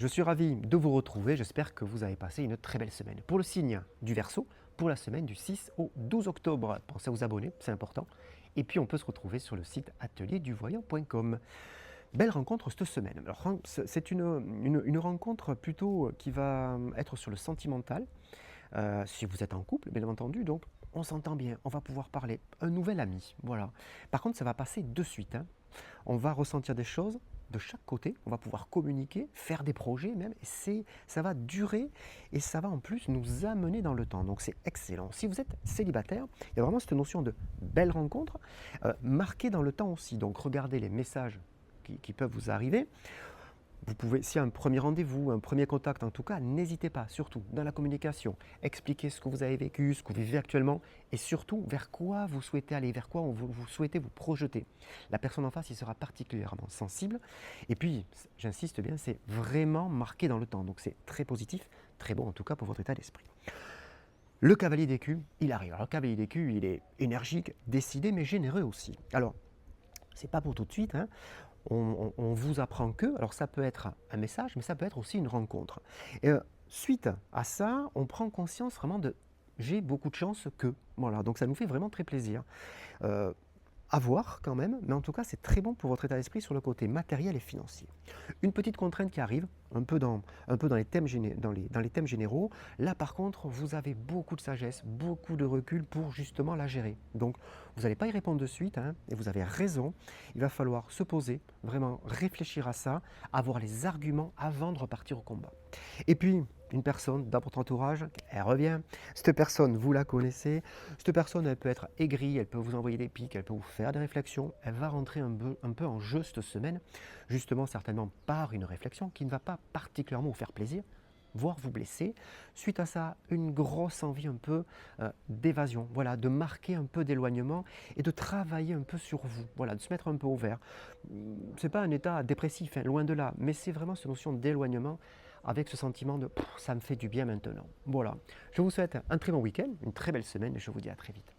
Je suis ravi de vous retrouver, j'espère que vous avez passé une très belle semaine. Pour le signe du Verseau, pour la semaine du 6 au 12 octobre, pensez à vous abonner, c'est important. Et puis on peut se retrouver sur le site atelierduvoyant.com. Belle rencontre cette semaine. Alors, c'est une rencontre plutôt qui va être sur le sentimental. Si vous êtes en couple, bien entendu, donc on s'entend bien, on va pouvoir parler. Un nouvel ami, voilà. Par contre, ça va passer de suite, hein. On va ressentir des choses de chaque côté, on va pouvoir communiquer, faire des projets même, et ça va durer et ça va en plus nous amener dans le temps. Donc c'est excellent. Si vous êtes célibataire, il y a vraiment cette notion de belle rencontre, marquée dans le temps aussi. Donc regardez les messages qui peuvent vous arriver. Vous pouvez, s'il y a un premier rendez-vous, un premier contact en tout cas, n'hésitez pas, surtout dans la communication, expliquez ce que vous avez vécu, ce que vous vivez actuellement et surtout vers quoi vous souhaitez aller, vers quoi vous souhaitez vous projeter. La personne en face, il sera particulièrement sensible et puis, j'insiste bien, c'est vraiment marqué dans le temps, donc c'est très positif, très bon en tout cas pour votre état d'esprit. Le cavalier d'écu, il arrive. Alors le cavalier d'écu, il est énergique, décidé mais généreux aussi. Alors, c'est pas pour tout de suite, hein. On vous apprend que, alors ça peut être un message, mais ça peut être aussi une rencontre. Et suite à ça, on prend conscience vraiment de j'ai beaucoup de chance que. Voilà, donc ça nous fait vraiment très plaisir. Euh, à voir quand même, mais en tout cas c'est très bon pour votre état d'esprit sur le côté matériel et financier. Une petite contrainte qui arrive, un peu dans les thèmes, dans les thèmes généraux, là par contre vous avez beaucoup de sagesse, beaucoup de recul pour justement la gérer. Donc vous n'allez pas y répondre de suite, hein, et vous avez raison, il va falloir se poser, vraiment réfléchir à ça, avoir les arguments avant de repartir au combat. Et puis, une personne dans votre entourage, elle revient. Cette personne, vous la connaissez. Cette personne, elle peut être aigrie, elle peut vous envoyer des pics, elle peut vous faire des réflexions. Elle va rentrer un peu en jeu cette semaine, justement certainement par une réflexion qui ne va pas particulièrement vous faire plaisir, voire vous blesser. Suite à ça, une grosse envie un peu d'évasion, voilà, de marquer un peu d'éloignement et de travailler un peu sur vous, voilà, de se mettre un peu au vert. C'est pas un état dépressif, hein, loin de là, mais c'est vraiment cette notion d'éloignement avec ce sentiment de ça me fait du bien maintenant. Voilà, je vous souhaite un très bon week-end, une très belle semaine et je vous dis à très vite.